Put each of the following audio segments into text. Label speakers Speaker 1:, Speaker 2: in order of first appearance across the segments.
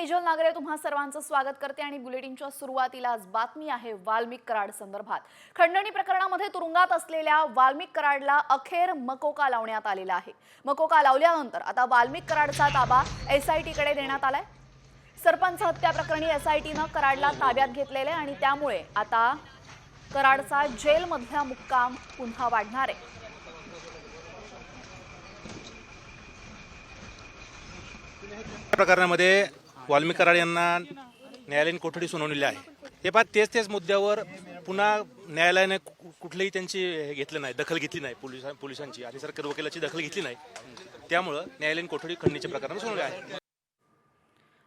Speaker 1: तेजल नागरे तुम्हा सर्वांचं स्वागत करते आणि बुलेटिनच्या सुरुवातीला आज बातमी आहे वाल्मिक कराड संदर्भात। खंडणी प्रकरणामध्ये तुरुंगात असलेल्या वाल्मिक कराडला अखेर मकोका लावण्यात आलेला आहे। मकोका लावल्यानंतर आता वाल्मिक कराडचा ताबा एसआयटी कडे देण्यात आलाय। सरपंच हत्या प्रकरणी एसआयटीने कराडला ताब्यात घेतलेले आणि त्यामुळे आता कराडचा जेलमधला मुक्काम पुन्हा वाढणार आहे।
Speaker 2: प्रकरणामध्ये वाल्मिक कराड यांना न्यायालयीन कोठडी सुनावलेली आहे। हे बाद तेच मुद्द्यावर पुन्हा न्यायालयाने कुठलेही त्यांची घेतले नाही, दखल घेतली नाही, पोलिसांची आणि सरकारी वकिलाची दखल घेतली नाही, त्यामुळे न्यायालयीन कोठडी खंडणीच्या प्रकरणात सुनावली आहे।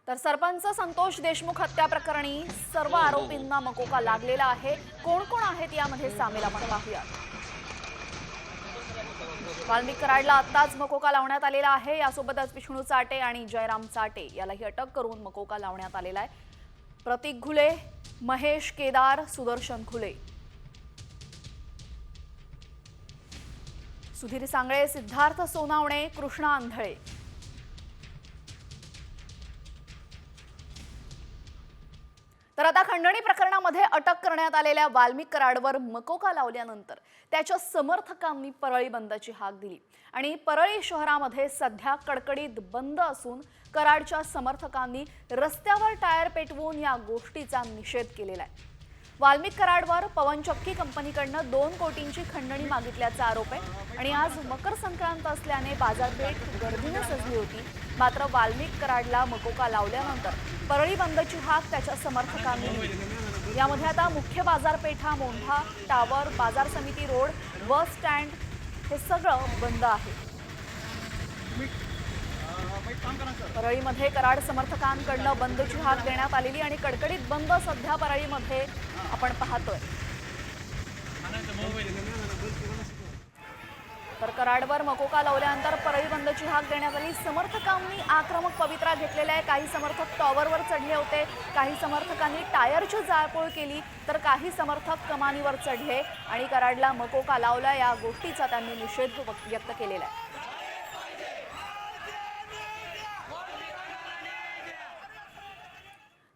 Speaker 1: तर सरपंच संतोष देशमुख हत्या प्रकरणी सर्व आरोपींना मकोका लागलेला आहे। कोण कोण आहेत यामध्ये सामील आपण पाहूया। वाल्मिक कराडला आत्ताच मकोका लावण्यात आलेला आहे। यासोबतच विष्णू चाटे आणि जयराम चाटे यालाही अटक करून मकोका लावण्यात आलेला आहे। प्रतीक घुले, महेश केदार, सुदर्शन घुले, सुधीर सांगळे, सिद्धार्थ सोनावणे, कृष्णा अंधळे, तर आता खंडणी प्रकरणामध्ये अटक करण्यात आलेल्या वाल्मिक कराडवर मकोका लावल्यानंतर त्याच्या समर्थकांनी परळी बंदची हाक दिली आणि परळी शहरामध्ये सध्या कडकडीत बंद असून कराडच्या समर्थकांनी रस्त्यावर टायर पेटवून या गोष्टीचा निषेध केलेला आहे। वाल्मिक कराडवर पवनचक्की कंपनीकडनं 2 कोटींची खंडणी मागितल्याचा आरोप आहे आणि आज मकर संक्रांत असल्याने बाजारपेठ गर्दीने सजली होती। मात्र वाल्मिक कराडला मकोका लावल्यानंतर परळी बंदची हाक त्याच्या समर्थकांनी दिली। यामध्ये आता मुख्य बाजारपेठा, मोंढा, टावर, बाजार समिती रोड, बस स्टँड हे सगळं बंद आहे। परळीमध्ये कराड समर्थकांकडनं बंदची हाक देण्यात आलेली आणि कडकडीत बंद सध्या परळीमध्ये आपण पाहतोय। तर कराडवर मकोका लावल्यानंतर परळी बंदची हाक देण्यात आली। समर्थकांनी आक्रमक पवित्रा घेतलेला आहे। काही समर्थक टॉवरवर चढले होते, काही समर्थकांनी टायरची जाळपोळ केली, तर काही समर्थक कमानीवर चढले आणि कराडला मकोका लावला। या गोष्टीचा त्यांनी निषेध व्यक्त केलेला आहे।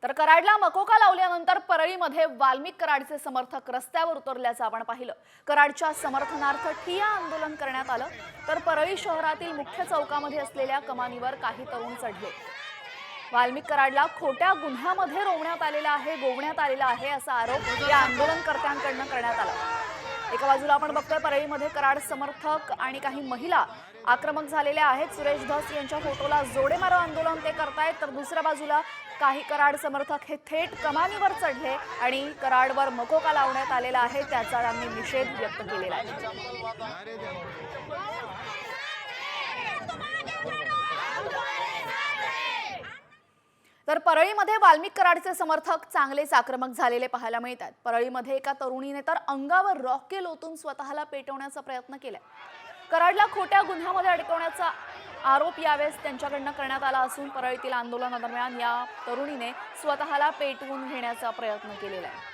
Speaker 1: तर कराडला मकोका लावल्यानंतर परळीमध्ये वाल्मिक कराडचे समर्थक रस्त्यावर उतरल्याचं आपण पाहिलं। कराडच्या समर्थनार्थ ठिय्या आंदोलन करण्यात आलं, तर परळी शहरातील मुख्य चौकामध्ये असलेल्या कमानीवर काही तरुण चढले। वाल्मिक कराडला खोट्या गुन्ह्यामध्ये गोवण्यात आलेला आहे असा आरोप या आंदोलनकर्त्यांकडून करण्यात आला। एका बाजूला आपण बघतोय परळीमध्ये कराड समर्थक आणि काही महिला आक्रमक झालेल्या आहेत। सुरेश धस यांच्या फोटोला जोडे मारो आंदोलन ते करतायत, तर दुसऱ्या बाजूला काही कराड समर्थक हे थेट कमानीवर चढले आणि कराडवर मकोका लावण्यात आलेला आहे त्याचा त्यांनी निषेध व्यक्त केलेला आहे। तर परळीमध्ये वाल्मिक कराडचे समर्थक चांगलेच आक्रमक झालेले पाहायला मिळतात। परळीमध्ये एका तरुणीने तर अंगावर रॉकेल ओतून स्वतःला पेटवण्याचा प्रयत्न केलाय। कराडला खोट्या गुन्ह्यामध्ये अडकवण्याचा आरोप यावेळेस त्यांच्याकडनं करण्यात आला असून परळीतील आंदोलनादरम्यान या तरुणीने स्वतःला पेटवून घेण्याचा प्रयत्न केलेला आहे।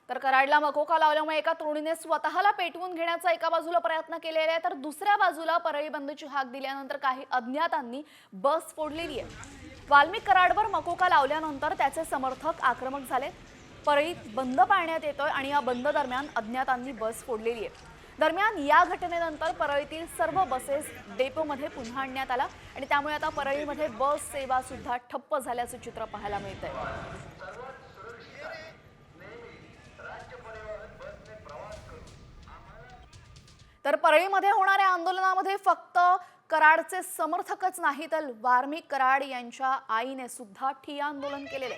Speaker 1: तर कराडला मकोका लावल्यामुळे एका तरुणीने स्वतःला पेटवून घेण्याचा एका बाजूला प्रयत्न केलेला आहे, तर दुसऱ्या बाजूला परळी बंदची हाक दिल्यानंतर काही अज्ञातांनी बस फोडलेली आहे। वाल्मिक कराडवर मकोका लावल्यानंतर त्याचे समर्थक आक्रमक झाले। परळीत बंद पाळण्यात येतोय आणि या बंद दरम्यान अज्ञातांनी बस फोडलेली आहे। दरम्यान या घटनेनंतर परळीतील सर्व बसेस डेपोमध्ये पुन्हा आणण्यात आला आणि त्यामुळे आता परळीमध्ये बस सेवा सुद्धा ठप्प झाल्याचं चित्र पाहायला मिळतंय। तर परळीमध्ये होणाऱ्या आंदोलनामध्ये फक्त कराडचे समर्थकच नाही तर वाल्मिक कराड यांच्या आईने सुद्धा ठिय्या आंदोलन केलेले।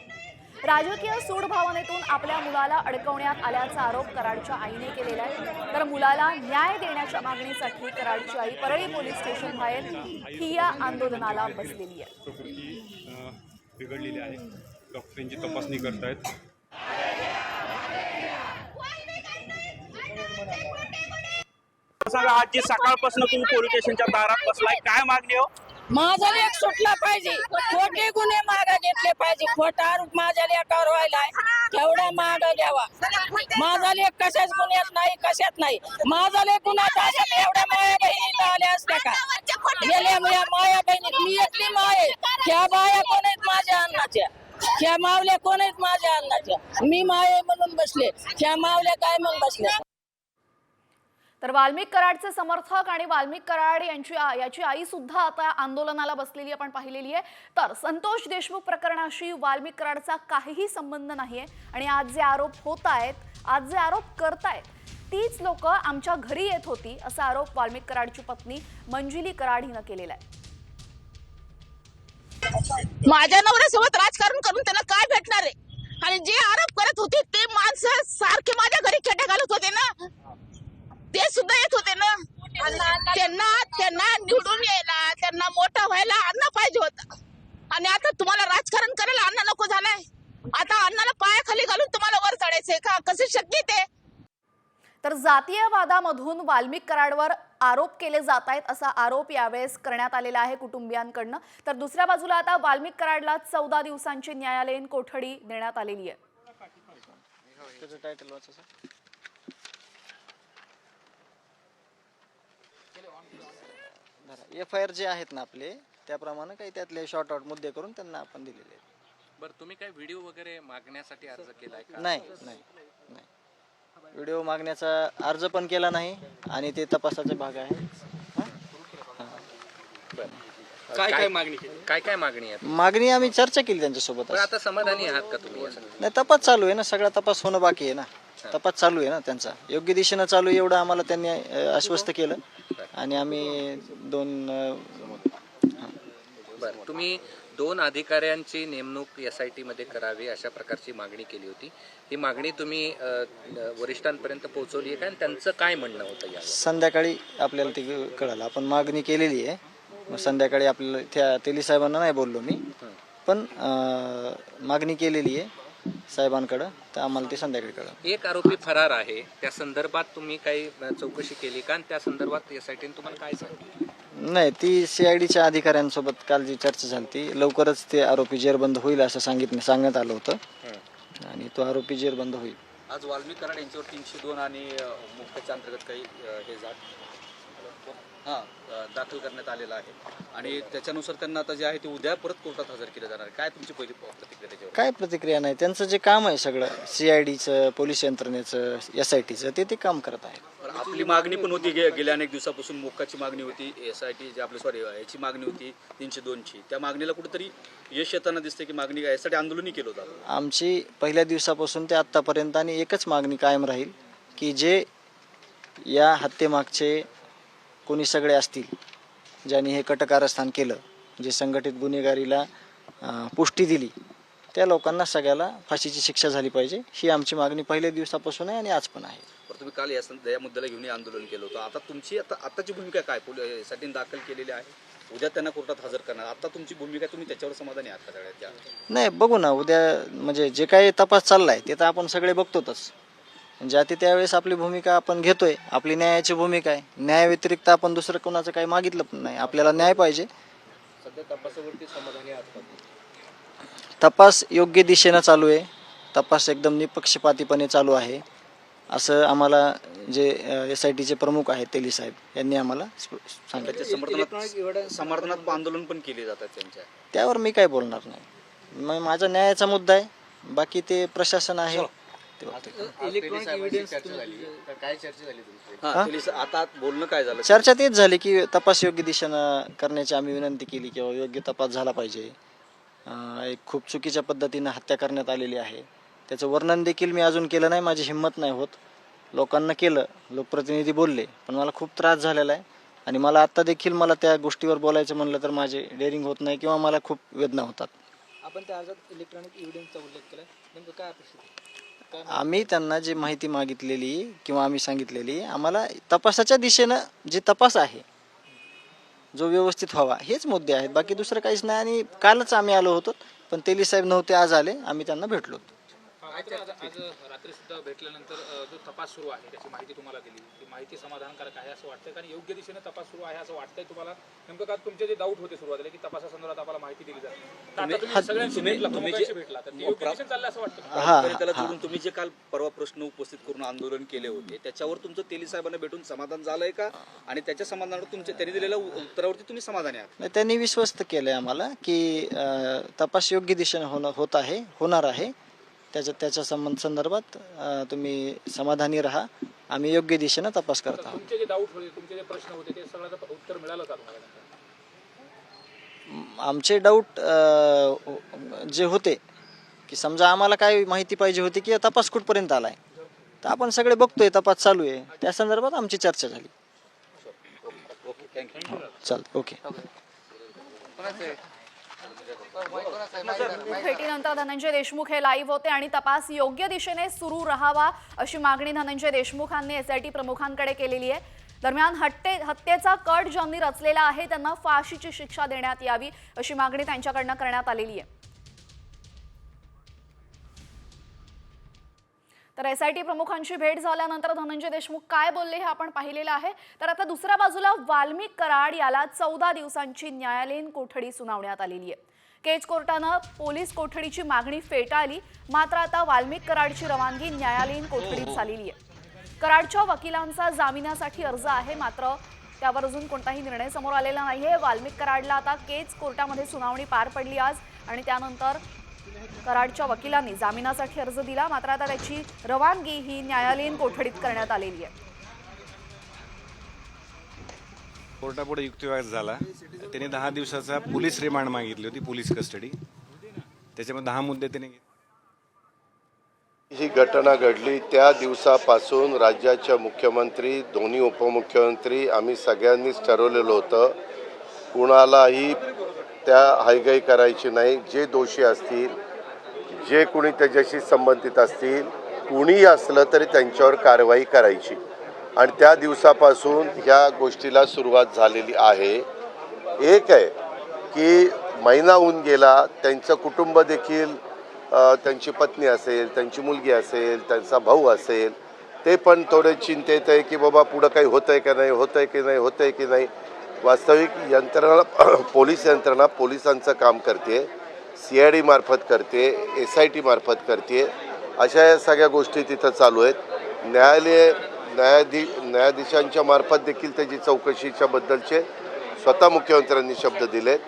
Speaker 1: राजकीय सूड भावनेतून आपल्या मुलाला अडकवण्यात आल्याचा आरोप कराडच्या आईने केलेला आहे। तर मुलाला न्याय देण्याच्या मागणीसाठी कराडची आई परळी पोलीस स्टेशन बाहेर ठिय्या आंदोलनाला बसलेली आहे।
Speaker 3: बिघडलेली आहे, डॉक्टरांची तपासणी करतायत।
Speaker 4: सांगा, आज जी सकाळपासून तुम्ही पोलीस स्टेशनच्या दारात बसलाय, काय मागणी हो?
Speaker 5: माझा लेख सुटला पाहिजे. खोटे गुन्हे मागे घेतले पाहिजे. खोटा आरोप माझ्या लेखावर व्हायलाय, तेवढा माग द्यावा. माझा लेख कशाच गुन्ह्यात नाही, कशात नाही. माझा लेख गुन्ह्यात असेल एवढ्या माया बहिणी आल्या असत्या का? गेल्या माया बहिणी मी एकली माय. त्या बाया कोण आहेत माझ्या अन्नाच्या? त्या मावल्या कोण आहेत माझ्या अन्नाच्या? मी माय म्हणून बसले, त्या मावल्या काय म्हणून बसल्या?
Speaker 1: तर वाल्मिक कराडचे समर्थक आणि वाल्मिक कराड याची आई सुद्धा आता आंदोलनाला बसलेली आपण पाहिलेली आहे. तर संतोष देशमुख प्रकरणाशी वाल्मिक कराडचा काहीही संबंध नाहीये आणि आज जे आरोप होत आहेत, आज जे आरोप करतायत, तीच लोक आमच्या घरी येत होती असा आरोप वाल्मिक कराडची पत्नी मंजिली कराड हिनं केलेला आहे.
Speaker 6: माझ्या नवऱ्यासोबत राजकारण करून त्यांना काय भेटणार आहे? आणि जे आरोप करत होते ते माणसं सारखे माझ्या घरी खेट्या घालत होते ना, ते सुद्धा येत होते ना. त्यांना निवडून यायला, त्यांना मोठा व्हायला अन्न पाहिजे होता. आणि आता तुम्हाला राजकारण करायला अन्न नको झालाय. आता अन्नाला पायाखाली घालून तुम्हाला वर चढायचंय का? कसे शक्य ते?
Speaker 1: तर जातीयवादामधून वाल्मिक कराडवर आरोप केले जात आहेत असा आरोप यावेळेस करण्यात आलेला आहे कुटुंबियांकडनं. तर दुसऱ्या बाजूला आता वाल्मिक कराडला 14 दिवसांची न्यायालयीन कोठडी देण्यात आलेली आहे.
Speaker 7: FIR जे आहेत ना आपले, त्याप्रमाणे काही त्यातले शॉर्ट आउट मुद्दे करून त्यांना आपण दिलेले आहेत.
Speaker 8: बरं, तुम्ही काय व्हिडिओ वगैरे मागण्यासाठी अर्ज केलाय का?
Speaker 7: नाही नाही नाही, व्हिडिओ मागण्याचा अर्ज पण केला नाही आणि ते तपासाचा भाग आहे.
Speaker 8: काय काय मागणी केली? काय काय मागणी आहे?
Speaker 7: मागणी आम्ही चर्चा केली त्यांच्यासोबत.
Speaker 8: पण आता समाधानी आहात का तुम्ही?
Speaker 7: नाही, तपास चालू आहे ना, सगळा तपास होणं बाकी आहे ना. तपास चालू आहे ना त्यांचा, योग्य दिशेनं चालू आहे एवढं आम्हाला त्यांनी आश्वस्त केलं. आणि आम्ही
Speaker 8: बरं, तुम्ही 2 अधिकाऱ्यांची नेमणूक SIT मध्ये करावी अशा प्रकारची मागणी केली होती. ही मागणी तुम्ही वरिष्ठांपर्यंत पोहोचवली आहे का? आणि त्यांचं काय म्हणणं होतं या?
Speaker 7: संध्याकाळी आपल्याला ते कळालं. आपण मागणी केलेली आहे. मग संध्याकाळी आपल्याला त्या तेली साहेबांना नाही बोललो मी, पण मागणी केलेली आहे साहेबांकडं, तर आम्हाला ते संध्याकाळी कळलं.
Speaker 8: एक आरोपी फरार आहे, त्या संदर्भात तुम्ही काही चौकशी केली का? आणि त्या संदर्भात SIT तुम्हाला काय सांगितलं?
Speaker 7: नाही, ती CIDच्या अधिकाऱ्यांसोबत काल जी चर्चा झाली ती लवकरच ते आरोपी जेरबंद होईल असं सांगण्यात आलं होतं आणि तो आरोपी जेरबंद होईल.
Speaker 9: आज वाल्मिक कराड यांच्यावर 302 आणि मुख्याच्या अंतर्गत काही दाखल करण्यात आलेला आहे आणि त्याच्यानुसार त्यांना आता जे आहे ते उद्या परत कोर्टात हजर केलं जाणार. काय तुमची पहिली प्रतिक्रिया त्याच्यावर?
Speaker 7: काय प्रतिक्रिया नाही, त्यांचं जे काम आहे सगळं CIDचं, पोलीस यंत्रणेचं, SITचं ते काम करत आहे.
Speaker 9: आपली मागणी पण होती गेल्या अनेक दिवसापासून, मोक्काची मागणी होती, SIT जे आपली याची मागणी होती 302ची. त्या मागणीला कुठेतरी यश येताना दिसते की मागणी यासाठी आंदोलनही केलं होतं.
Speaker 7: आमची पहिल्या दिवसापासून ते आत्तापर्यंत आणि एकच मागणी कायम राहील की जे या हत्येमागचे कोणी सगळे असतील, ज्यांनी हे कटकारस्थान केलं, जे संघटित गुन्हेगारीला पुष्टी दिली, त्या लोकांना सगळ्याला फाशीची शिक्षा झाली पाहिजे. ही आमची मागणी पहिल्या दिवसापासून आहे आणि आज पण आहे.
Speaker 9: तुम्ही काल या मुद्द्याला घेऊन आंदोलन केलं होतं. आता तुमची आताची भूमिका काय? पोलिसांनी दाखल केलेली आहे, उद्या त्यांना कोर्टात हजर करणार. आता तुमची भूमिका, तुम्ही त्याच्यावर समाधानी आहात का सगळ्यात?
Speaker 7: नाही, बघू ना उद्या, म्हणजे जे काही तपास चाललाय ते तर आपण सगळे बघतोच. ज्या त्यावेळेस आपली भूमिका आपण घेतोय, आपली न्यायाची भूमिका आहे. न्याय व्यतिरिक्त आपण दुसरं कोणाचं काही मागितलं पण नाही. आपल्याला न्याय पाहिजे.
Speaker 8: सध्या तपासावरती समाधानी आहात का?
Speaker 7: तपास योग्य दिशेनं चालू आहे. तपास एकदम निपक्षपातीपणे चालू आहे असं आम्हाला जे SITचे प्रमुख आहेत तेली साहेब यांनी आम्हाला सांगितलं.
Speaker 9: समर्थनात आंदोलन पण केले जातात त्यांच्या,
Speaker 7: त्यावर मी काय बोलणार नाही. मग माझा न्यायाचा मुद्दा आहे, बाकी ते प्रशासन आहे.
Speaker 9: आता बोलणं काय झालं?
Speaker 7: चर्चा तेच झाली की तपास योग्य दिशेनं करण्याची आम्ही विनंती केली किंवा योग्य तपास झाला पाहिजे. एक खूप चुकीच्या पद्धतीनं हत्या करण्यात आलेली आहे, त्याचं वर्णन देखील मी अजून केलं नाही. माझी हिंमत नाही होत. लोकांना केलं, लोकप्रतिनिधी बोलले, पण मला खूप त्रास झालेला आहे आणि मला आत्ता देखील मला त्या गोष्टीवर बोलायचं म्हणलं तर माझे डेअरिंग होत नाही किंवा मला खूप वेदना होतात.
Speaker 10: आपण त्या अर्जात इलेक्ट्रॉनिक एव्हिडन्सचा उल्लेख केला, नेमकं काय अपेक्षित आहे?
Speaker 7: आम्ही त्यांना जी माहिती मागितलेली किंवा आम्ही सांगितलेली, आम्हाला तपासाच्या दिशेनं जे तपास आहे जो व्यवस्थित व्हावा हेच मुद्दे आहेत, बाकी दुसरं काहीच नाही. आणि कालच आम्ही आलो होतो, पण तेली साहेब नव्हते, आज आले, आम्ही त्यांना भेटलो.
Speaker 11: आज रात्री सुद्धा भेटल्यानंतर जो तपास सुरू आहे त्याची माहिती तुम्हाला दिली, ती माहिती समाधानकारक आहे असं वाटतंय, कारण योग्य दिशेने तपास सुरू आहे असं वाटतंय तुम्हाला? नेमकं का तुमचे जे डाऊट होते सुरुवातीला की तपासासंदर्भात आम्हाला माहिती दिली जाते, तर आता तुम्ही सगळ्यांशी भेटला, प्रमुखांशी भेटला, तर ते योग्य दिशेने चाललं असं वाटतं?
Speaker 9: त्याला जोडून तुम्ही जे काल परवा प्रश्न उपस्थित करून आंदोलन केले होते त्याच्यावर तुमचं तेली साहेबांना भेटून समाधान झालंय का, आणि त्याच्या समाधानावर तुमच्या त्यांनी दिलेल्या उत्तरावरती तुम्ही समाधानी आहात?
Speaker 7: नाही, त्यांनी विश्वस्त केलंय आम्हाला की तपास योग्य दिशेने होणार आहे. त्याच्या संदर्भात तुम्ही समाधानी राहा, आम्ही योग्य दिशेने तपास करत आहोत.
Speaker 11: तुमचे जे डाऊट होते, तुमचे जे प्रश्न होते, ते सगळ्याचं उत्तर मिळालं का तुम्हाला?
Speaker 7: आमचे डाऊट जे होते की समजा आम्हाला काय माहिती पाहिजे होती की तपास कुठपर्यंत आलाय, तर आपण सगळे बघतोय, तपास चालू आहे, त्या संदर्भात आमची चर्चा झाली. चालतं, ओके.
Speaker 1: भेटीनंतर धनंजय देशमुख हे लाईव्ह होते आणि तपास योग्य दिशेने सुरू राहावा अशी मागणी धनंजय देशमुखांनी एसआयटी प्रमुखांकडे केलेली आहे. दरम्यान हत्येचा कट ज्यांनी रचलेला आहे त्यांना फाशीची शिक्षा देण्यात यावी अशी मागणी त्यांच्याकडनं करण्यात आलेली आहे. तर एसआयटी प्रमुखांची भेट झाल्यानंतर धनंजय देशमुख काय बोलले हे आपण पाहिलेलं आहे. तर आता दुसऱ्या बाजूला वाल्मिक कराड याला 14 दिवसांची न्यायालयीन कोठडी सुनावण्यात आलेली आहे. केज कोर्टानं पोलीस कोठडीची मागणी फेटाळली, मात्र आता वाल्मिक कराडची रवानगी न्यायालयीन कोठडीत झालेली आहे. कराडच्या वकिलांचा जामिनासाठी अर्ज आहे, मात्र त्यावर अजून कोणताही निर्णय समोर आलेला नाहीये. वाल्मिक कराडला आता केज कोर्टामध्ये सुनावणी पार पडली आज आणि त्यानंतर कराडच्या वकिलांनी जामिनासाठी अर्ज दिला, मात्र आता त्याची रवानगी ही न्यायालयीन कोठडीत करण्यात आलेली आहे.
Speaker 3: कोर्टापुढे युक्तिवाद झाला. त्याने 10 दिवसाचा पोलीस रिमांड मागितली होती, पोलीस कस्टडी. त्याच्यामध्ये 10 मुद्दे त्याने घेतले.
Speaker 12: ही घटना घडली त्या दिवसापासून राज्याच्या मुख्यमंत्री, दोन्ही उपमुख्यमंत्री आम्ही सगळ्यांनीच ठरवलेलं होतं कुणालाही त्या हायगाई करायची नाही. जे दोषी असतील, जे कोणी त्याच्याशी संबंधित असतील, कुणीही असलं तरी त्यांच्यावर कारवाई करायची. आणि त्या दिवसापासून ह्या गोष्टीला सुरुवात झालेली आहे. एक आहे की महिना होऊन गेला, त्यांचं कुटुंब देखील, त्यांची पत्नी असेल, त्यांची मुलगी असेल, त्यांचा भाऊ असेल, ते पण थोडे चिंतेत आहे की बाबा पुढं काही होतंय का नाही, होतंय की नाही. वास्तविक यंत्रणा, पोलीस यंत्रणा पोलिसांचं काम करते, CID मार्फत करते, SIT मार्फत करते. अशा या सगळ्या गोष्टी तिथं चालू आहेत. न्यायाधीशांच्या मार्फत देखील त्याची चौकशीच्या बद्दलचे स्वतः मुख्यमंत्र्यांनी शब्द दिलेत.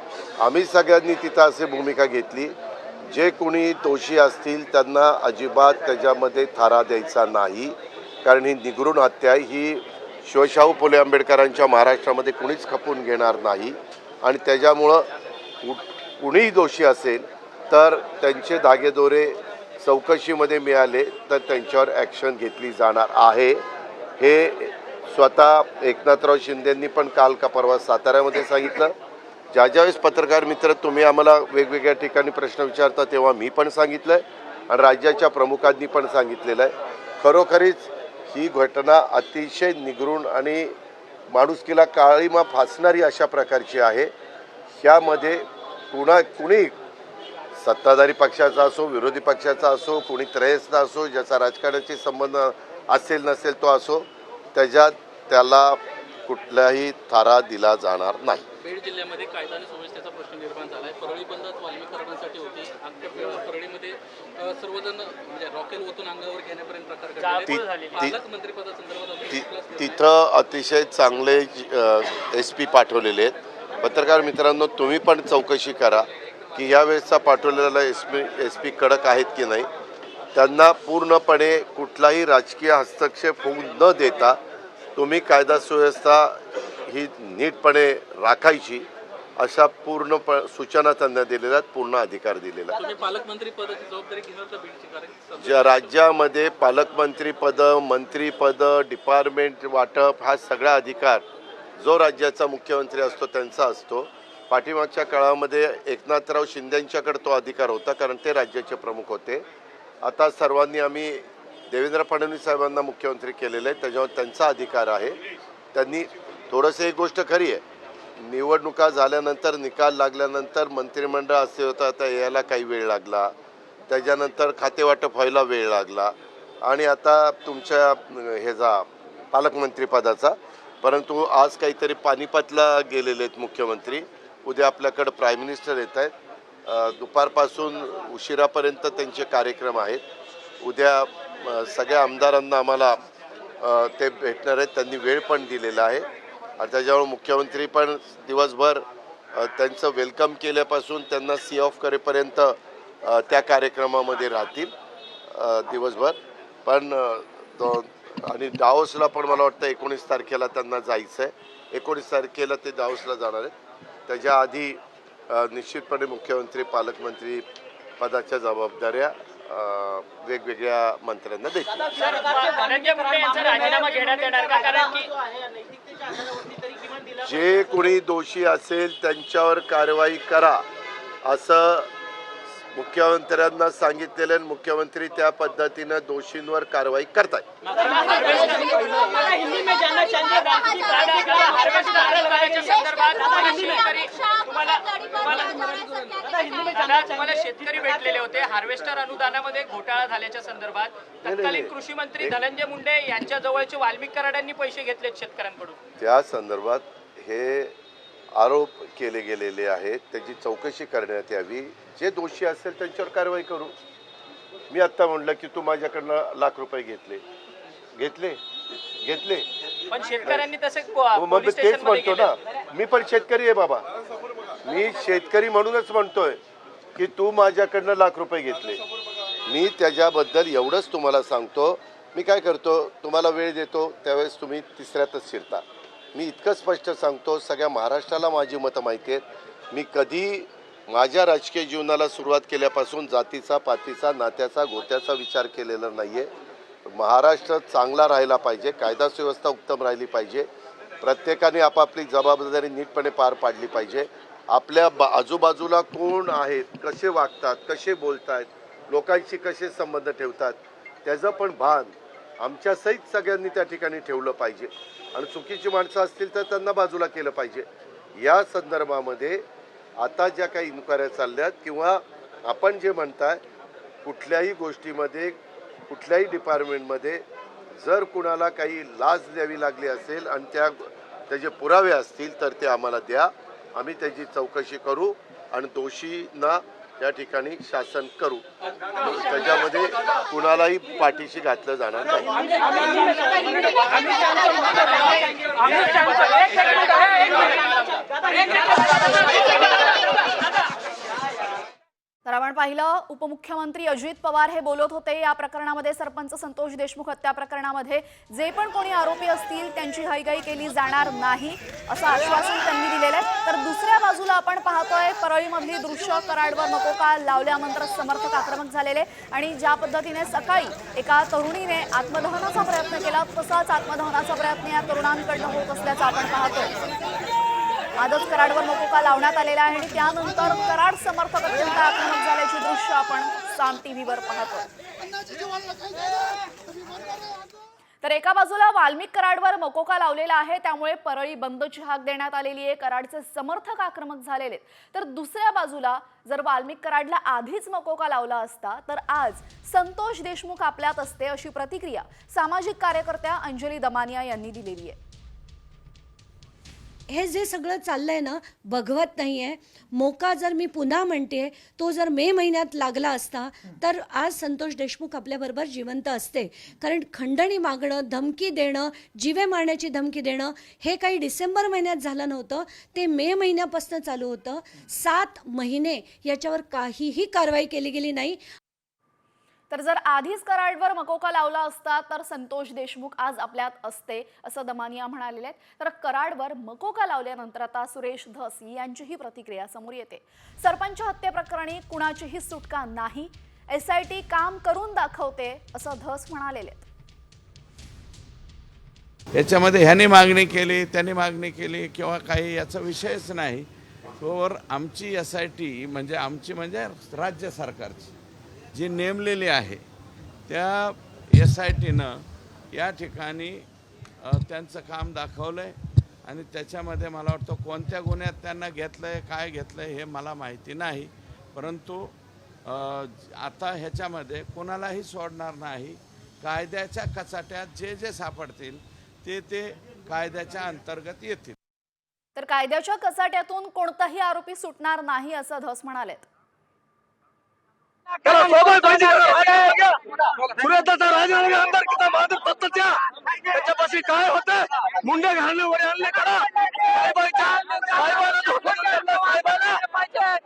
Speaker 12: आम्ही सगळ्यांनी तिथं अशी भूमिका घेतली, जे कोणी दोषी असतील त्यांना अजिबात त्याच्यामध्ये थारा द्यायचा नाही, कारण ही निगृण हत्या ही शिवशाहू फुले आंबेडकरांच्या महाराष्ट्रामध्ये कुणीच खपून घेणार नाही. आणि त्याच्यामुळं कुणीही दोषी असेल तर त्यांचे धागेदोरे चौकशीमध्ये मिळाले तर त्यांच्यावर ॲक्शन घेतली जाणार आहे. हे स्वतः एकनाथराव शिंदेंनी पण काल का परवा साताऱ्यामध्ये सांगितलं. ज्यावेळेस पत्रकार मित्र तुम्ही आम्हाला वेगवेगळ्या ठिकाणी प्रश्न विचारता तेव्हा मी पण सांगितलं आहे आणि राज्याच्या प्रमुखांनी पण सांगितलेलं आहे. खरोखरीच ही घटना अतिशय निगृण आणि माणुसकीला काळीमा फासणारी अशा प्रकारची आहे. ह्यामध्ये कुणी सत्ताधारी पक्षाचा असो, विरोधी पक्षाचा असो, कुणी त्रयस्थ असो, ज्याचा राजकारणाशी संबंध असेल नसेल तो असो, त्याला कुठलाही थारा दिला जाणार नाही.
Speaker 8: बीड जिल्ह्यामध्ये कायदा आणि सुव्यवस्थेचा प्रश्न निर्माण झाला आहे. परळी बंद वाल्मिक कराडांसाठी होती. परळीमध्ये सर्वजण म्हणजे रॉकेल ओतून अंगावर घेण्यापर्यंत प्रकार घडले. पालकमंत्रीपदासंदर्भात
Speaker 12: तिथं अतिशय चांगले SP पाठवलेले आहेत. पत्रकार मित्रांनो, तुम्ही पण चौकशी करा की यावेळेसचा पाठवलेला SP कडक आहेत की नाही. त्यांना पूर्णपणे कुठलाही राजकीय हस्तक्षेप होऊ न देता तुम्ही कायदा सुव्यवस्था ही नीटपणे राखायची अशा पूर्ण सूचना त्यांना दिलेल्या आहेत, पूर्ण अधिकार दिलेला आहे.
Speaker 8: पालकमंत्री पदाची जबाबदारी घेणार का बीडची?
Speaker 12: ज्या राज्यामध्ये पालकमंत्रीपदं, मंत्रीपदं, डिपार्टमेंट वाटप हा सगळा अधिकार जो राज्याचा मुख्यमंत्री असतो त्यांचा असतो. पाठीमागच्या काळामध्ये एकनाथराव शिंदेंच्याकडे तो अधिकार होता, कारण ते राज्याचे प्रमुख होते. आता सर्वांनी आम्ही देवेंद्र फडणवीस साहेबांना मुख्यमंत्री केलेलं आहे, त्याच्यावर त्यांचा अधिकार आहे. त्यांनी थोडंसं एक गोष्ट खरी आहे, निवडणुका झाल्यानंतर, निकाल लागल्यानंतर मंत्रिमंडळ असे होतं, आता यायला काही वेळ लागला. त्याच्यानंतर खातेवाटप व्हायला वेळ लागला आणि आता तुमच्या ह्याचा पालकमंत्रीपदाचा, परंतु आज काहीतरी पानिपतला गेलेले आहेत मुख्यमंत्री. उद्या आपल्याकडं प्राईम मिनिस्टर येत आहेत. दुपारपासून उशिरापर्यंत त्यांचे कार्यक्रम आहेत. उद्या सगळ्या आमदारांना आम्हाला ते भेटणार आहेत. त्यांनी वेळ पण दिलेला आहे आणि त्याच्यामुळे मुख्यमंत्री पण दिवसभर त्यांचं वेलकम केल्यापासून त्यांना सी ऑफ करेपर्यंत त्या कार्यक्रमामध्ये राहतील दिवसभर. पण आणि दाओसला पण मला वाटतं 19 तारखेला त्यांना जायचं आहे. 19 तारखेला ते दाओसला जाणार आहेत. त्याच्या आधी निश्चितपणे मुख्यमंत्री पालकमंत्री पदाच्या जबाबदाऱ्या वेगवेगळ्या मंत्र्यांना देतील. जे कोणी दोषी असेल त्यांच्यावर कारवाई करा असं मुख्यमंत्र्यांना सांगितलेलं आणि मुख्यमंत्री त्या पद्धतीनं दोषींवर कारवाई करतायत.
Speaker 13: शेतकरी भेटलेले होते हार्वेस्टर अनुदानामध्ये घोटाळा झाल्याच्या संदर्भात तत्कालीन कृषी मंत्री धनंजय मुंडे यांच्या जवळचे वाल्मिक कराडांनी पैसे घेतलेत शेतकऱ्यांकडून.
Speaker 12: त्या संदर्भात हे आरोप केले गेलेले आहेत. त्याची चौकशी करण्यात यावी. जे दोषी असेल त्यांच्यावर कारवाई करू. मी आत्ता म्हणलं की तू माझ्याकडनं ₹1,00,000 घेतले
Speaker 13: पण शेतकऱ्यांनी तसे
Speaker 12: मग मी तेच म्हणतो ना, मी पण शेतकरी आहे बाबा. मी शेतकरी म्हणूनच म्हणतोय की तू माझ्याकडनं ₹1,00,000 घेतले. मी त्याच्याबद्दल एवढंच तुम्हाला सांगतो. मी काय करतो, तुम्हाला वेळ देतो त्यावेळेस तुम्ही तिसऱ्यातच शिरता. मी इतकं स्पष्ट सांगतो, सगळ्या महाराष्ट्राला माझी मतं माहिती आहेत. मी कधी माझ्या राजकीय जीवनाला सुरुवात केल्यापासून जातीचा, पातीचा, नात्याचा, गोत्याचा विचार केलेला नाही आहे. महाराष्ट्र चांगला राहिला पाहिजे, कायदा सुव्यवस्था उत्तम राहिली पाहिजे, प्रत्येकाने आपापली जबाबदारी नीटपणे पार पाडली पाहिजे. आपल्या आजूबाजूला कोण आहेत, कसे वागतात, कसे बोलतात, लोकांशी कसे संबंध ठेवतात, त्याचं पण भान आमच्यासहित सगळ्यांनी त्या ठिकाणी ठेवलं पाहिजे. आणि चुकीची माणसं असतील तर त्यांना बाजूला केलं पाहिजे. या संदर्भामध्ये आता ज्या काही इन्क्वायऱ्या चालल्यात किंवा आपण जे म्हणताय, कुठल्याही गोष्टीमध्ये कुठल्याही डिपार्टमेंटमध्ये जर कुणाला काही लाच द्यावी लागली असेल आणि त्याचे पुरावे असतील तर ते आम्हाला द्या. आम्ही त्याची चौकशी करू आणि दोषींना या ठिकाणी शासन करू. त्याच्यामध्ये कुणालाही पाठीशी घातलं जाणार नाही.
Speaker 1: तर आपण पाहिलं, उपमुख्यमंत्री अजित पवार हे बोलत होते. या प्रकरणामध्ये सरपंच संतोष देशमुख हत्या प्रकरणामध्ये जे पण कोणी आरोपी असतील त्यांची हयगय केली जाणार नाही असं आश्वासन त्यांनी दिलेलं आहे. तर दुसऱ्या बाजूला आपण पाहतोय परळीमधली दृश्य, कराडवर मकोका लावल्यानंतर समर्थक आक्रमक झालेले आणि ज्या पद्धतीने सकाळी एका तरुणीने आत्मदहनाचा प्रयत्न केला तसाच आत्मदहनाचा प्रयत्न या तरुणांकडनं होत असल्याचं आपण पाहतोय. आजच कराडवर मकोका लावण्यात आलेला आहे आणि त्यानंतर कराड समर्थक अत्यंत आक्रमक झाल्याची दृश्य आपण साम टीव्हीवर पाहतोय. तर एका बाजूला वाल्मिक कराडवर मकोका लावलेला आहे, त्यामुळे परळी बंदची हाक देण्यात आलेली आहे. कराडचे समर्थक आक्रमक झालेले. तर दुसऱ्या बाजूला जर वाल्मिक कराडला आधीच मकोका लावला असता तर आज संतोष देशमुख आपल्यात असते, अशी प्रतिक्रिया सामाजिक कार्यकर्त्या अंजली दमानिया यांनी दिलेली आहे.
Speaker 14: हे जे सगळं चाललंय ना, बघवत नाहीये. मोका जर मी पुन्हा म्हणते, तो जर मे महिन्यात लागला असता तर आज संतोष देशमुख आपल्याबरोबर जिवंत असते. कारण खंडणी मागणं, धमकी देणं, जीवे मारण्याची धमकी देणं हे काही डिसेंबर महिन्यात झालं नव्हतं, ते मे महिन्यापासून चालू होतं. 7 महिने याच्यावर काहीही कारवाई केली गेली नाही.
Speaker 1: तर जर आधीच कराडवर मकोका लावला असता तर संतोष देशमुख आज आपल्यात असते, असं दमानिया म्हणालेले आहेत. तर कराडवर मकोका लावल्यानंतर आता सुरेश धस यांचीही प्रतिक्रिया समोर येते. सरपंच हत्येप्रकरणी कुणाचीही सुटका नाही, SIT काम करून दाखवते, असं धस म्हणालेले आहेत.
Speaker 15: याच्यामध्ये ह्याने मागणी केली, त्याने मागणी केली किंवा काही याचा विषयच नाही. तोवर आमची SIT म्हणजे राज्य सरकारची जी नेमलेली आहे त्या SITनं या ठिकाणी त्यांचं काम दाखवलं आहे आणि त्याच्यामध्ये मला वाटतं कोणत्या गुन्ह्यात त्यांना घेतलं आहे, काय घेतलं आहे हे मला माहिती नाही. परंतु आता ह्याच्यामध्ये कोणालाही सोडणार नाही. कायद्याच्या कचाट्यात जे जे सापडतील ते कायद्याच्या अंतर्गत येतील.
Speaker 1: तर कायद्याच्या कचाट्यातून कोणताही आरोपी सुटणार नाही असं धस म्हणालेत.
Speaker 16: त्याच्यापाशी काय होतं मुंडे घालणे वडे आणले करा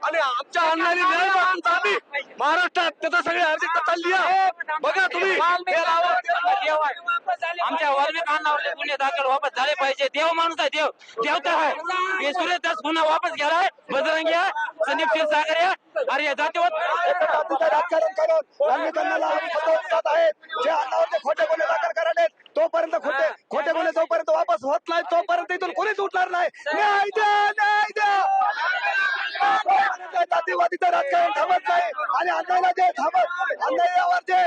Speaker 16: आणि आमच्या अण्णांनी न्याय मागून आम्ही महाराष्ट्रात त्याचा सगळी आर्थिकता चालली आहे. बघा तुम्ही
Speaker 17: आमच्या वाल्मिकांना गुन्हे दाखल वापस झाले पाहिजे. देव माणूस आहे, देव तर आहे. हे सुरेश पुन्हा वापस गेलाय. बजरंगी संदीप क्षीरसागर अरे जातीवत
Speaker 16: राजकारण करून वाल्मिकांना फसवतात आहेत. जे अण्णावरचे खोटे गुन्हे दाखल करायले तोपर्यंत खोटे गुन्हे जोपर्यंत वापस होत नाही तोपर्यंत इथून कोणीच उठणार नाही. न्याय द्या, न्याय द्या. जातीवादीचं राजकारण थांबत नाही आणि अण्णाला जे अन्यायावर जे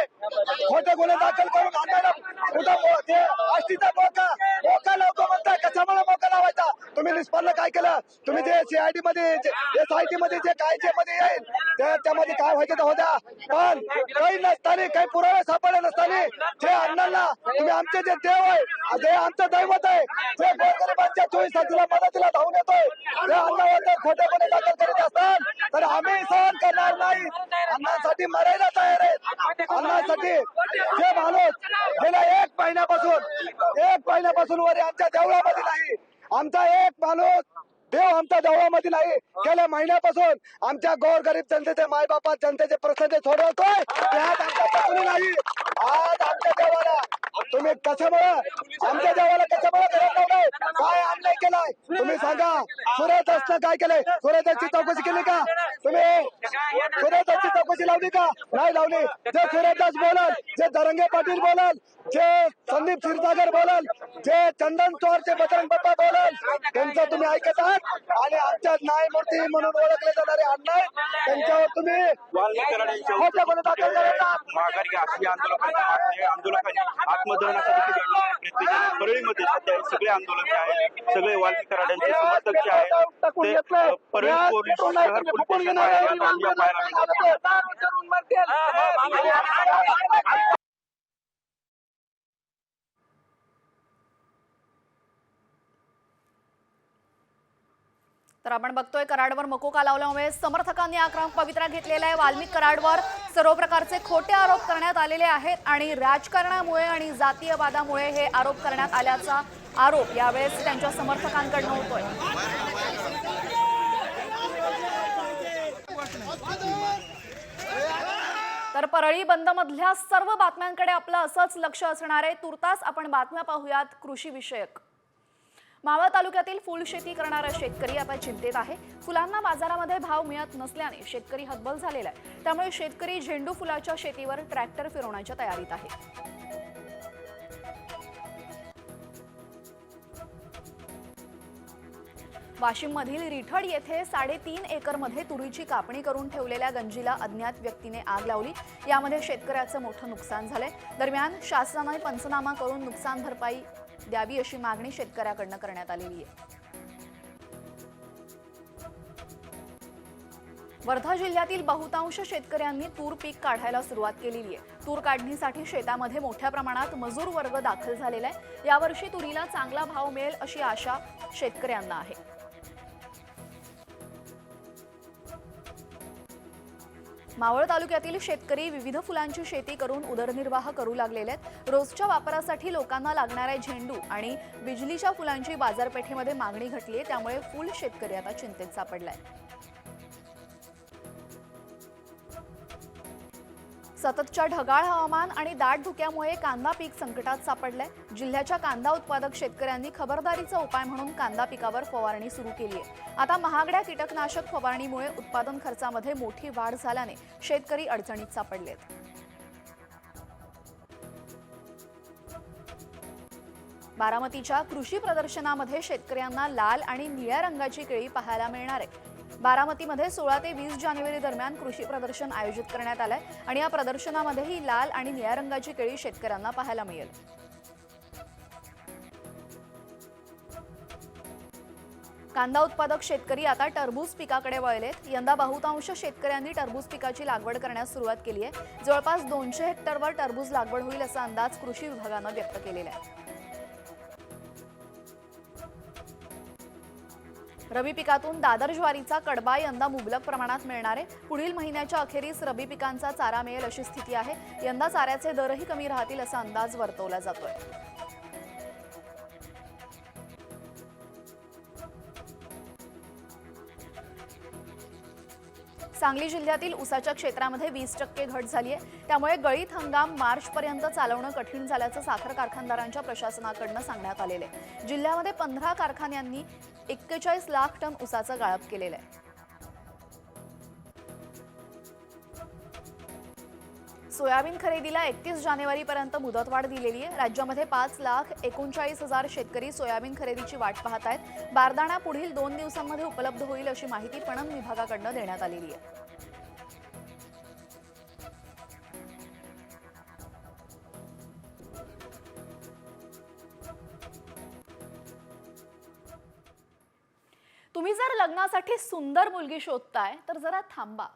Speaker 16: खोटे गुन्हे दाखल करून अण्णाला कुठं आष्टीचा मोका लावतो म्हणताय. कशामुळे मोका लावायचा? तुम्ही निष्पन्न काय केलं? तुम्ही जे CID मध्ये SIT मध्ये जे कायद्यामध्ये येईल त्यामध्ये काय व्हायचं तर होत्या. पण काही नसताना काही पुरावे सापडले नसताना जे अण्णांना तुम्ही आमचे जे देव आहे जे आमचं दैवत आहे जे गोरगरिबांच्या 24 तासाला मदतीला धावून येतोय ते अण्णावर जर खोटे गुन्हे दाखल करीत असताल तर आम्ही सहन करणार नाही. अण्णांसाठी मरायला तयार आहेत. अण्णांसाठी जे माणूस गेल्या एक महिन्यापासून वर आमच्या देवळामध्ये नाही. आमचा एक माणूस देव आमच्या देवळामध्ये नाही. गेल्या महिन्यापासून आमच्या गोरगरीब जनतेचे मायबापा जनतेचे प्रश्न जे सोडवतोय त्यात आमच्या कोणी नाही. आज आमच्या देवाला तुम्ही कशामुळे आमच्या देवाला कशामुळे करत लावलाय? काय अन्याय केलाय तुम्ही सांगा. सुरेश असलं काय केलंय? सुरेशची चौकशी केली का तुम्ही? सुरेशची चौकशी लावली का? नाही लावली. जे सुरेशदास बोलल, जे दरंगे पाटील बोलल, जे संदीप क्षीरसागर बोलल, जे चंदन चोरचे बजरंग बाप्पा बोलल त्यांचं तुम्ही ऐकत आहात. आणि आमच्या न्यायमूर्ती म्हणून ओळखले जाणारे अण्णा त्यांच्यावर तुम्ही खोटे गुन्हे दाखल करतात.
Speaker 4: माघारी अशी आंदोलकांनी आत्मदहनाचा देखील परळीमध्ये सध्या सगळे आंदोलक जे आहेत सगळे वाल्मिकी कराड्यांचे समर्थक जे आहेत ते परळी पोलीस शहर पोलीस स्टेशन
Speaker 1: तर आपण बघतोय कराडवर मकोका लावल्यामुळे समर्थकांनी आक्रमक पवित्रा घेतलेला आहे. वाल्मिक कराडवर सर्व प्रकारचे खोटे आरोप करण्यात आलेले आहेत आणि राजकारणामुळे आणि जातीयवादामुळे हे आरोप करण्यात आल्याचा आरोप यावेळेस त्यांच्या समर्थकांकडून होतोय. तर परळी बंद मधल्या सर्व बातम्यांकडे आपलं असंच लक्ष असणार आहे. तुर्तास आपण बातम्या पाहूयात कृषी विषयक. मावळ तालुक्यातील फुल शेती करणारा शेतकरी आता चिंतेत आहे. फुलांना बाजारामध्ये भाव मिळत नसल्याने शेतकरी हतबल झालेला आहे. त्यामुळे शेतकरी झेंडू फुलाच्या शेतीवर ट्रॅक्टर फिरवण्याच्या तयारीत आहे. वाशिममधील रिठड येथे 3.5 एकरमध्ये तुरीची कापणी करून ठेवलेल्या गंजीला अज्ञात व्यक्तीने आग लावली. यामध्ये शेतकऱ्याचं मोठं नुकसान झालंय. दरम्यान शासनाने पंचनामा करून नुकसान भरपाई द्यावी अशी मागणी शेतकऱ्याकडून करण्यात आलेली आहे. वर्धा जिल्ह्यातील बहुतांश शेतकऱ्यांनी तूर पीक काढायला सुरुवात केलेली आहे. तूर काढणीसाठी शेतामध्ये मोठ्या प्रमाणात मजूर वर्ग दाखल झालेला आहे. यावर्षी तुरीला चांगला भाव मिळेल अशी आशा शेतकऱ्यांना आहे. मावळ तालुक्यातील शेतकरी विविध फुलांची शेती करून उदरनिर्वाह करू लागलेले आहेत. रोजच्या वापरासाठी लोकांना लागणाऱ्या झेंडू आणि बिजलीच्या फुलांची बाजारपेठेमध्ये मागणी घटली आहे. त्यामुळे फुल शेतकरी आता चिंतेत सापडलाय. सततच्या ढगाळ हवामान आणि दाट धुक्यामुळे कांदा पीक संकटात सापडलंय. जिल्ह्याच्या कांदा उत्पादक शेतकऱ्यांनी खबरदारीचा उपाय म्हणून कांदा पिकावर फवारणी सुरू केली आहे. आता महागड्या कीटकनाशक फवारणीमुळे उत्पादन खर्चामध्ये मोठी वाढ झाल्याने शेतकरी अडचणीत सापडलेत. बारामतीच्या कृषी प्रदर्शनामध्ये शेतकऱ्यांना लाल आणि निळ्या रंगाची केळी पाहायला मिळणार आहे. बारामतीमध्ये 16 ते 20 जानेवारी दरम्यान कृषी प्रदर्शन आयोजित करण्यात आलंय आणि या प्रदर्शनामध्येही लाल आणि निळ्या रंगाची केळी शेतकऱ्यांना पाहायला मिळेल. कांदा उत्पादक शेतकरी आता टरबूज पिकाकडे वळलेत. यंदा बहुतांश शेतकऱ्यांनी टरबूज पिकाची लागवड करण्यास सुरुवात केली आहे. जवळपास 200 हेक्टरवर टरबूज लागवड होईल असा अंदाज कृषी विभागानं व्यक्त केलेला आहे. रबी पिकातून दादर ज्वारीचा कडबा यंदा मुबलक प्रमाणात मिळणार आहे. पुढील महिन्याच्या अखेरीस रबी पिकांचा चारा मिळेल अशी स्थिती आहे. यंदा चाऱ्याचे दरही कमी राहतील असा अंदाज वर्तवला जातोय. सांगली जिल्ह्यातील ऊसाच्या क्षेत्रामध्ये 20% घट झाली आहे. त्यामुळे गळीत हंगाम मार्चपर्यंत चालवणं कठीण झाल्याचं साखर कारखानदारांच्या प्रशासनाकडून सांगण्यात आलेलं आहे. जिल्ह्यामध्ये 15 कारखान्यांनी 41 लाख टन ऊसाचं गाळप केलेलं आहे. सोयाबीन खरेदीला 31 जानेवारीपर्यंत मुदतवाढ दिलेली आहे. राज्यामध्ये 5,39,000 शेतकरी सोयाबीन खरेदीची वाट पाहत आहेत. बारदाणा पुढील 2 दिवसांमध्ये उपलब्ध होईल अशी माहिती पणन विभागाकडून देण्यात आलेली आहे. तुम्ही जर लग्नासाठी सुंदर मुलगी शोधताय तर जरा थांबा.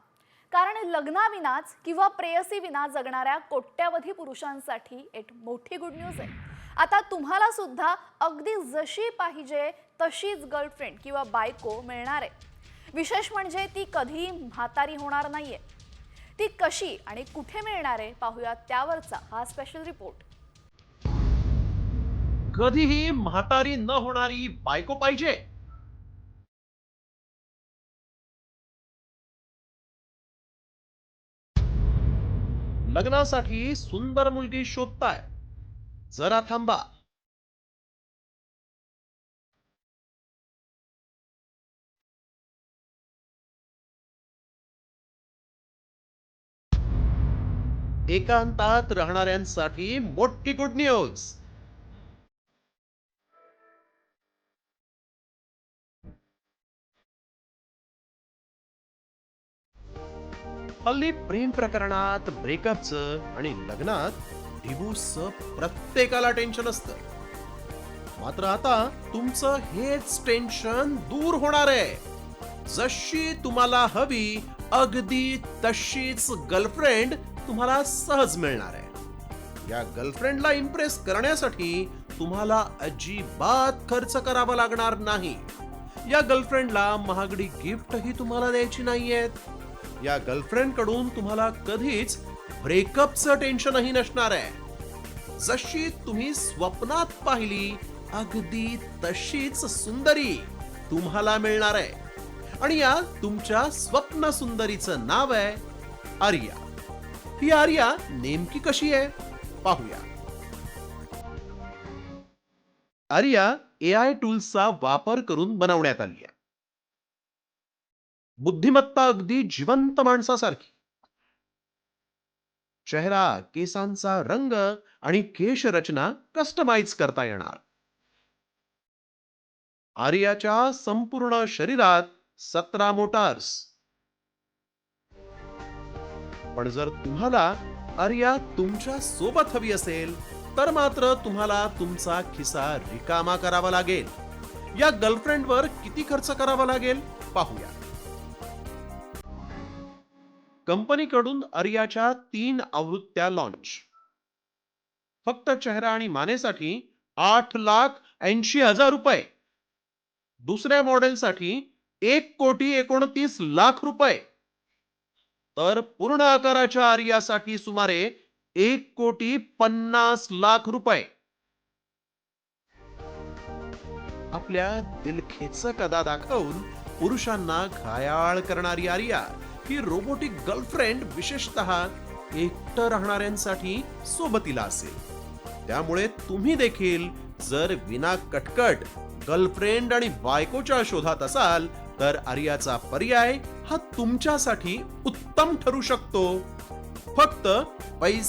Speaker 1: कारण लग्नाविनाच किंवा प्रेयसीविना जगणाऱ्या कोट्यावधी पुरुषांसाठी एक मोठी गुड न्यूज आहे. आता तुम्हाला सुद्धा अगदी जशी पाहिजे तशीच गर्लफ्रेंड किंवा बायको मिळणार आहे. विशेष म्हणजे ती कधी म्हातारी होणार नाहीये. ती कशी आणि कुठे मिळणार आहे पाहूया त्यावरचा हा स्पेशल रिपोर्ट.
Speaker 18: कधीही म्हातारी न होणारी बायको पाहिजे. लग्नासाठी सुंदर मुलगी शोधताय? जरा थांबा. एकांतात राहणाऱ्यांसाठी मोठी गुड न्यूज. हल्ली प्रेम प्रकरणात ब्रेकअपचं आणि लग्नात डिवोर्सचं प्रत्येकाला टेन्शन असतं. मात्र आता तुमचं हेच टेन्शन दूर होणार आहे. जशी तुम्हाला हवी अगदी तशीच गर्लफ्रेंड तुम्हाला सहज मिळणार आहे. या गर्लफ्रेंडला इम्प्रेस करण्यासाठी तुम्हाला अजिबात खर्च करावा लागणार नाही. या गर्लफ्रेंडला महागडी गिफ्टही तुम्हाला द्यायची नाहीयेत. या गर्लफ्रेंड कडून तुम्हाला कधीच ब्रेकअपचं टेन्शनही नसणार आहे. जशी तुम्ही स्वप्नात पाहिली अगदी तशीच सुंदरी तुम्हाला मिळणार आहे. आणि या तुमच्या स्वप्न सुंदरीचं नाव आहे आर्या. ही आर्या नेमकी कशी आहे पाहूया. आर्या AI टूल्सचा वापर करून बनवण्यात आली आहे. बुद्धिमत्ता अगदी जिवंत माणसासारखी. चेहरा, केसांचा रंग आणि केश रचना कस्टमाइज करता येणार. आर्याच्या संपूर्ण शरीरात 17 मोटार्स. पण जर तुम्हाला आर्या तुमच्या सोबत हवी असेल तर मात्र तुम्हाला तुमचा खिसा रिकामा करावा लागेल. या गर्लफ्रेंडवर किती खर्च करावा लागेल पाहूया. कंपनीकडून आर्याच्या 3 आवृत्त्या लॉन्च. फक्त चेहरा आणि मानेसाठी 8,80,000 रुपये. दुसऱ्या मॉडेलसाठी 1,29,00,000 रुपये. तर पूर्ण आकाराच्या आर्यासाठी सुमारे 1,50,00,000 रुपये. आपल्या दिलखेचक अदा दाखवून पुरुषांना घायाळ करणारी आर्या ही रोबोटिक गर्लफ्रेंड विशेषतः एकटं राहणाऱ्यांसाठी सोबतीला असेल. त्यामुळे तुम्ही देखील जर विना कटकट गर्लफ्रेंड आणि बायकोच्या शोधात असाल तर आर्याचा पर्याय हा तुमच्यासाठी उत्तम ठरू शकतो. फक्त पैसे